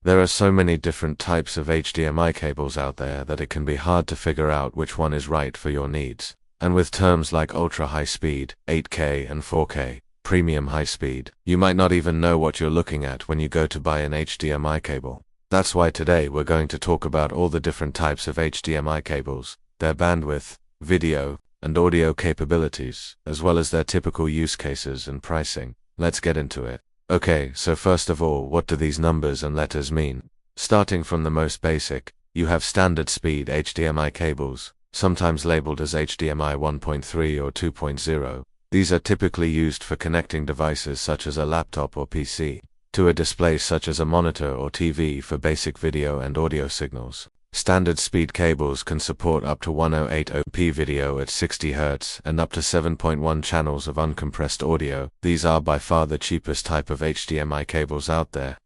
There are so many different types of HDMI cables out there that it can be hard to figure out which one is right for your needs. And with terms like ultra high speed, 8K and 4K, premium high speed, you might not even know what you're looking at when you go to buy an HDMI cable. That's why today we're going to talk about all the different types of HDMI cables, their bandwidth, video, and audio capabilities, as well as their typical use cases and pricing. Let's get into it. Okay, so first of all, what do these numbers and letters mean? Starting from the most basic, you have standard speed HDMI cables, sometimes labeled as HDMI 1.3 or 2.0. These are typically used for connecting devices such as a laptop or PC to a display such as a monitor or TV for basic video and audio signals. Standard speed cables can support up to 1080p video at 60 Hz and up to 7.1 channels of uncompressed audio. These are by far the cheapest type of HDMI cables out there.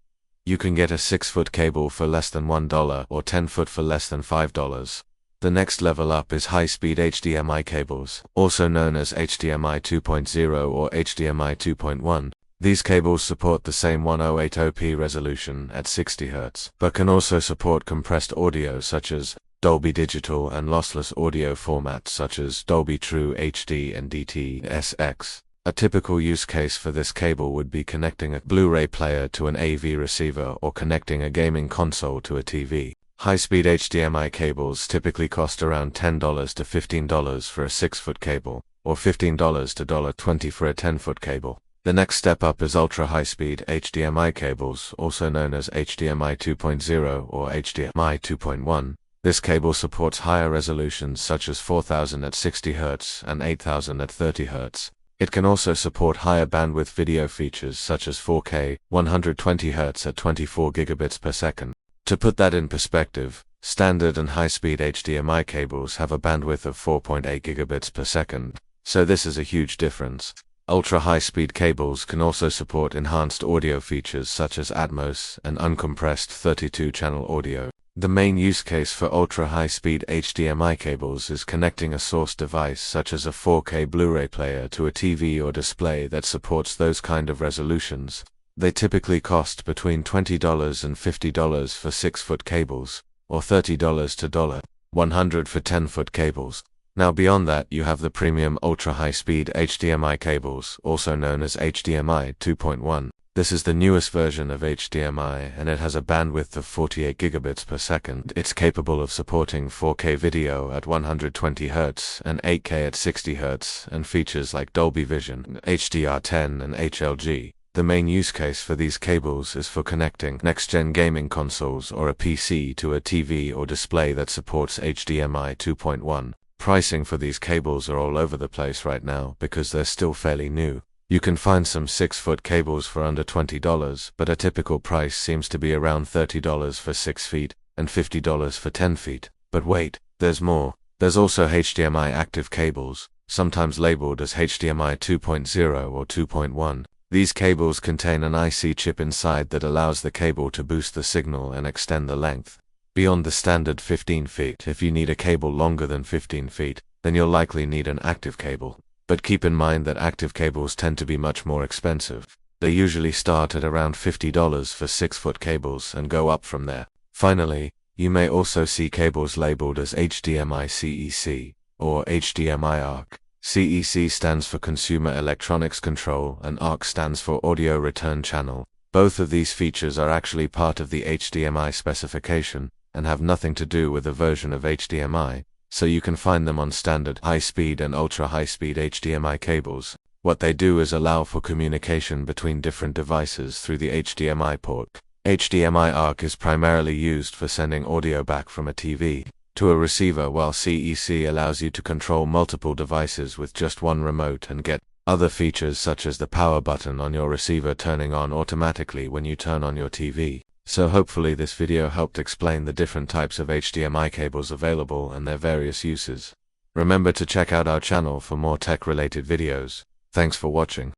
You can get a 6-foot cable for less than $1 or 10-foot for less than $5. The next level up is high-speed HDMI cables, also known as HDMI 2.0 or HDMI 2.1. These cables support the same 1080p resolution at 60 Hz, but can also support compressed audio such as Dolby Digital and lossless audio formats such as Dolby True HD and DT-SX. A typical use case for this cable would be connecting a Blu-ray player to an AV receiver or connecting a gaming console to a TV. High-speed HDMI cables typically cost around $10 to $15 for a 6-foot cable, or $15 to $20 for a 10-foot cable. The next step up is ultra-high-speed HDMI cables, also known as HDMI 2.0 or HDMI 2.1. This cable supports higher resolutions such as 4000 at 60 Hz and 8000 at 30 Hz. It can also support higher bandwidth video features such as 4K, 120 Hz at 24 gigabits per second. To put that in perspective, standard and high-speed HDMI cables have a bandwidth of 4.8 gigabits per second, so this is a huge difference. Ultra-high-speed cables can also support enhanced audio features such as Atmos and uncompressed 32-channel audio. The main use case for ultra-high-speed HDMI cables is connecting a source device such as a 4K Blu-ray player to a TV or display that supports those kind of resolutions. They typically cost between $20 and $50 for 6-foot cables, or $30 to $100 for 10-foot cables. Now beyond that, you have the premium ultra-high-speed HDMI cables, also known as HDMI 2.1. This is the newest version of HDMI and it has a bandwidth of 48 gigabits per second. It's capable of supporting 4K video at 120 Hz and 8K at 60 Hz and features like Dolby Vision, HDR10 and HLG. The main use case for these cables is for connecting next-gen gaming consoles or a PC to a TV or display that supports HDMI 2.1. Pricing for these cables are all over the place right now because they're still fairly new. You can find some 6-foot cables for under $20, but a typical price seems to be around $30 for 6 feet and $50 for 10 feet. But wait, there's more. There's also HDMI active cables, sometimes labeled as HDMI 2.0 or 2.1. These cables contain an IC chip inside that allows the cable to boost the signal and extend the length beyond the standard 15 feet. If you need a cable longer than 15 feet, then you'll likely need an active cable. But keep in mind that active cables tend to be much more expensive. They usually start at around $50 for 6-foot cables and go up from there. Finally, you may also see cables labeled as HDMI CEC or HDMI ARC. CEC stands for Consumer Electronics Control and ARC stands for Audio Return Channel. Both of these features are actually part of the HDMI specification and have nothing to do with a version of HDMI, so you can find them on standard high-speed and ultra-high-speed HDMI cables. What they do is allow for communication between different devices through the HDMI port. HDMI ARC is primarily used for sending audio back from a TV to a receiver, while CEC allows you to control multiple devices with just one remote and get other features such as the power button on your receiver turning on automatically when you turn on your TV. So hopefully this video helped explain the different types of HDMI cables available and their various uses. Remember to check out our channel for more tech-related videos. Thanks for watching.